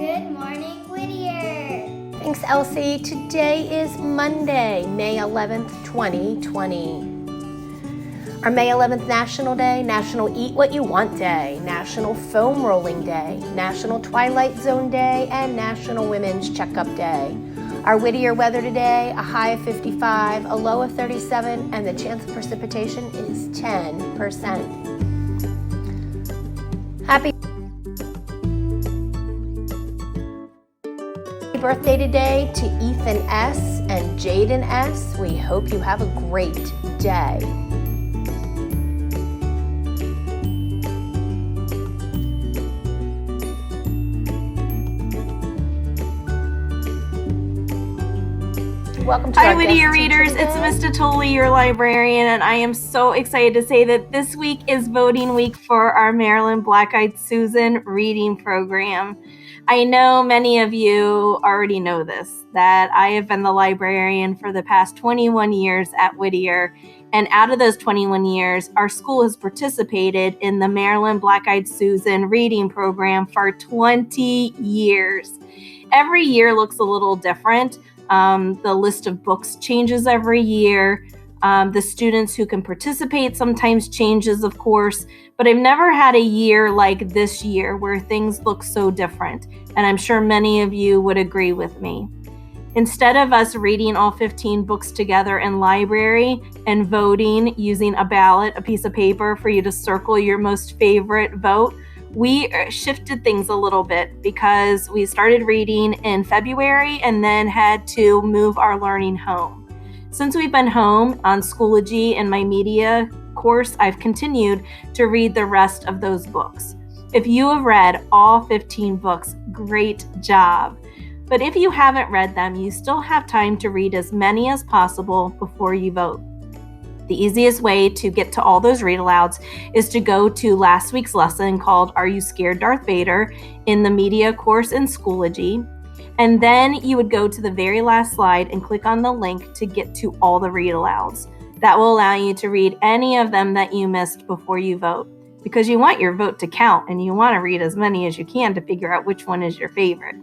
Good morning, Whittier. Thanks, Elsie. Today is Monday, May 11th, 2020. Our May 11th National Day, National Eat What You Want Day, National Foam Rolling Day, National Twilight Zone Day, and National Women's Checkup Day. Our Whittier weather today, a high of 55, a low of 37, and the chance of precipitation is 10%. Happy birthday today to Ethan S. and Jaden S. We hope you have a great day. Welcome to Hi, Whittier readers. It's Miss Tolley, your librarian, and I am so excited to say that this week is voting week for our Maryland Black-Eyed Susan reading program. I know many of you already know this, that I have been the librarian for the past 21 years at Whittier, and out of those 21 years, our school has participated in the Maryland Black-Eyed Susan reading program for 20 years. Every year looks a little different. The list of books changes every year. The students who can participate sometimes changes, of course, but I've never had a year like this year where things look so different, and I'm sure many of you would agree with me. Instead of us reading all 15 books together in library and voting using a ballot, a piece of paper for you to circle your most favorite vote, we shifted things a little bit because we started reading in February and then had to move our learning home. Since we've been home on Schoology and my media course, I've continued to read the rest of those books. If you have read all 15 books, great job. But if you haven't read them, you still have time to read as many as possible before you vote. The easiest way to get to all those read alouds is to go to last week's lesson called Are You Scared, Darth Vader? In the media course in Schoology. And then you would go to the very last slide and click on the link to get to all the read alouds. That will allow you to read any of them that you missed before you vote, because you want your vote to count and you want to read as many as you can to figure out which one is your favorite.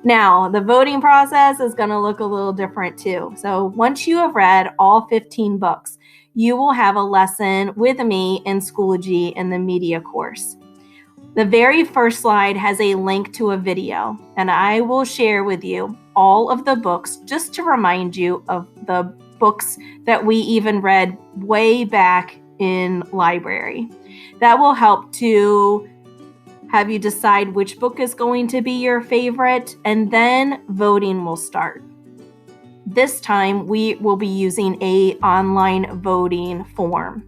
Now, the voting process is going to look a little different too. So once you have read all 15 books, you will have a lesson with me in Schoology in the media course. The very first slide has a link to a video, and I will share with you all of the books just to remind you of the books that we even read way back in library. That will help to have you decide which book is going to be your favorite, and then voting will start. This time we will be using an online voting form.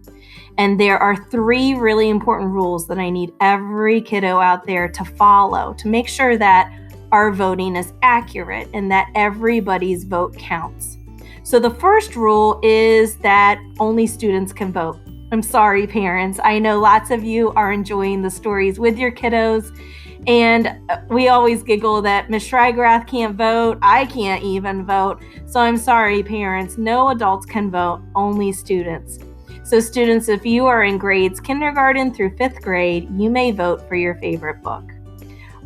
And there are 3 really important rules that I need every kiddo out there to follow to make sure that our voting is accurate and that everybody's vote counts. So the first rule is that only students can vote. I'm sorry, parents. I know lots of you are enjoying the stories with your kiddos, and we always giggle that Ms. Schreigrath can't vote. I can't even vote. So I'm sorry, parents. No adults can vote, only students. So students, if you are in grades kindergarten through 5th grade, you may vote for your favorite book.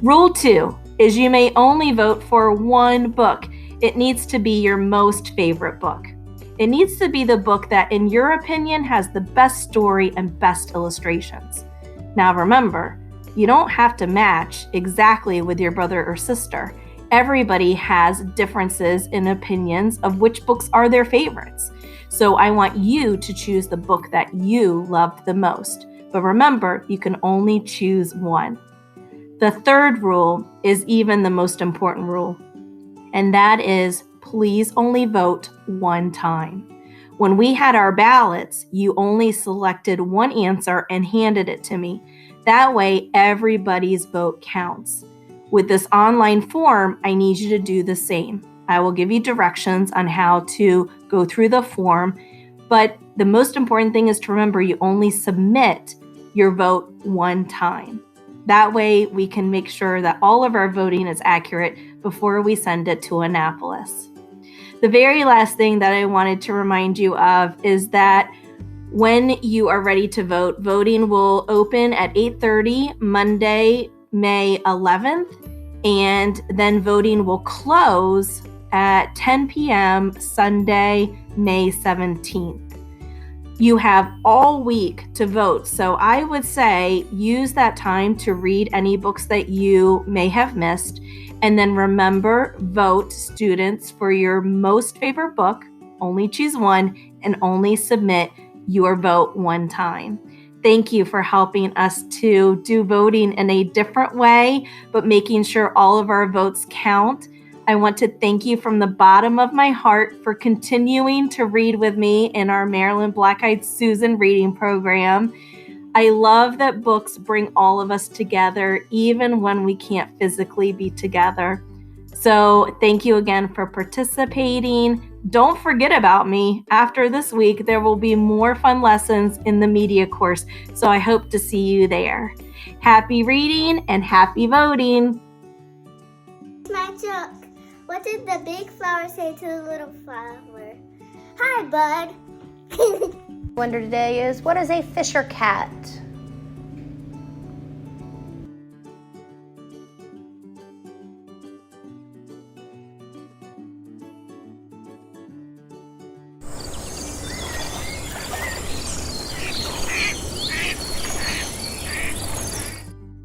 Rule 2 is you may only vote for one book. It needs to be your most favorite book. It needs to be the book that, in your opinion, has the best story and best illustrations. Now remember, you don't have to match exactly with your brother or sister. Everybody has differences in opinions of which books are their favorites. So I want you to choose the book that you loved the most. But remember, you can only choose one. The third rule is even the most important rule, and that is please only vote one time. When we had our ballots, you only selected one answer and handed it to me. That way, everybody's vote counts. With this online form, I need you to do the same. I will give you directions on how to go through the form, but the most important thing is to remember you only submit your vote one time. That way, we can make sure that all of our voting is accurate before we send it to Annapolis. The very last thing that I wanted to remind you of is that when you are ready to vote, voting will open at 8:30 Monday, May 11th, and then voting will close at 10 p.m. Sunday, May 17th. You have all week to vote, so I would say use that time to read any books that you may have missed, and then remember, vote, students, for your most favorite book. Only choose one and only submit your vote one time. Thank you for helping us to do voting in a different way, but making sure all of our votes count. I want to thank you from the bottom of my heart for continuing to read with me in our Maryland Black-Eyed Susan reading program. I love that books bring all of us together, even when we can't physically be together. So thank you again for participating. Don't forget about me. After this week, there will be more fun lessons in the media course, so I hope to see you there. Happy reading and happy voting. My joke. What did the big flower say to the little flower? Hi, bud. Wonder today is, what is a Fisher cat?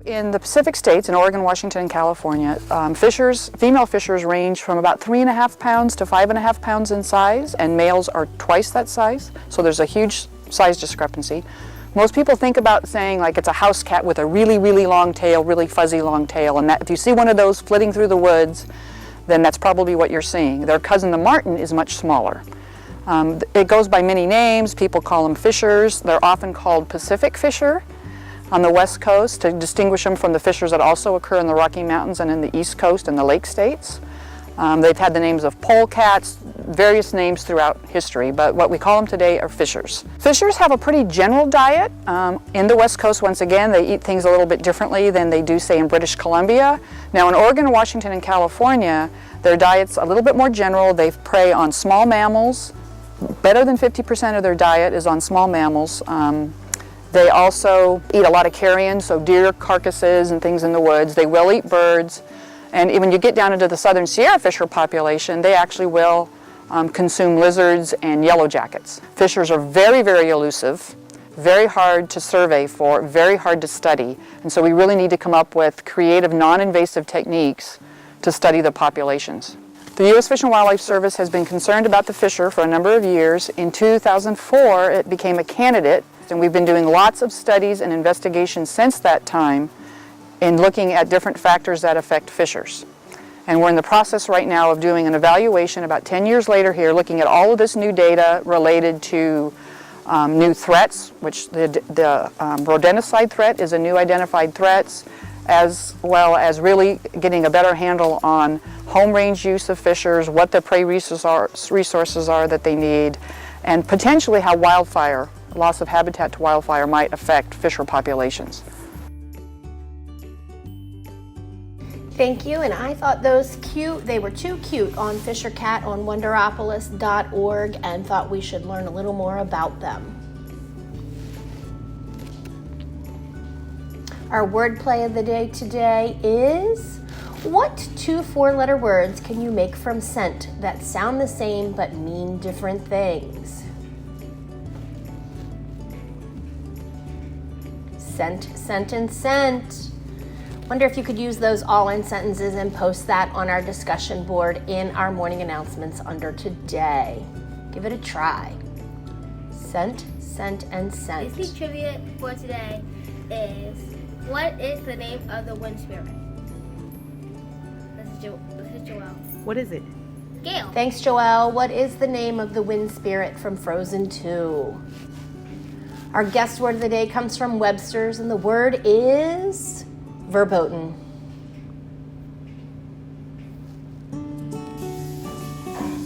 In the Pacific states, in Oregon, Washington, and California, female fishers range from about 3.5 pounds to 5.5 pounds in size, and males are twice that size, so there's a huge size discrepancy. Most people think about saying like it's a house cat with a really, really long tail, really fuzzy long tail, and that if you see one of those flitting through the woods, then that's probably what you're seeing. Their cousin, the martin, is much smaller. It goes by many names. People call them fishers. They're often called Pacific fisher on the West Coast to distinguish them from the fishers that also occur in the Rocky Mountains and in the East Coast and the Lake States. They've had the names of polecats, various names throughout history, but what we call them today are fishers. Fishers have a pretty general diet. In the West Coast, once again, they eat things a little bit differently than they do, say, in British Columbia. Now, in Oregon, Washington, and California, their diet's a little bit more general. They prey on small mammals. Better than 50% of their diet is on small mammals. They also eat a lot of carrion, so deer carcasses and things in the woods. They will eat birds. And when you get down into the southern Sierra fisher population, they actually will consume lizards and yellow jackets. Fishers are very, very elusive, very hard to survey for, very hard to study. And so we really need to come up with creative, non-invasive techniques to study the populations. The U.S. Fish and Wildlife Service has been concerned about the fisher for a number of years. In 2004, it became a candidate, and we've been doing lots of studies and investigations since that time in looking at different factors that affect fishers. And we're in the process right now of doing an evaluation about 10 years later here, looking at all of this new data related to new threats, which the rodenticide threat is a new identified threat, as well as really getting a better handle on home range use of fishers, what the prey resources are that they need, and potentially how wildfire, loss of habitat to wildfire, might affect fisher populations. Thank you, and I thought those cute, they were too cute on Fisher Cat on Wonderopolis.org, and thought we should learn a little more about them. Our wordplay of the day today is, what two four-letter words can you make from scent that sound the same but mean different things? Scent, scent, and scent. Wonder if you could use those all in sentences and post that on our discussion board in our morning announcements under today. Give it a try. Scent, scent, and scent. Disney trivia for today is, what is the name of the wind spirit? This is Joelle. What is it? Gail. Thanks, Joelle. What is the name of the wind spirit from Frozen 2? Our guest word of the day comes from Webster's, and the word is verboten.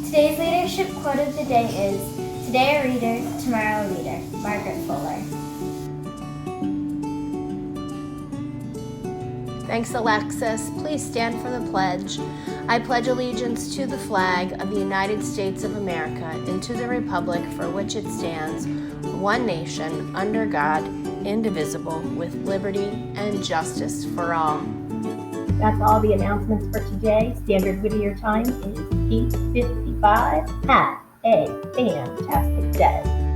Today's leadership quote of the day is, today a reader, tomorrow a leader. Margaret Fuller. Thanks, Alexis. Please stand for the pledge. I pledge allegiance to the flag of the United States of America and to the republic for which it stands, one nation, under God, indivisible, with liberty and justice for all. That's all the announcements for today. Standard Whittier time is 8:55. Have a fantastic day.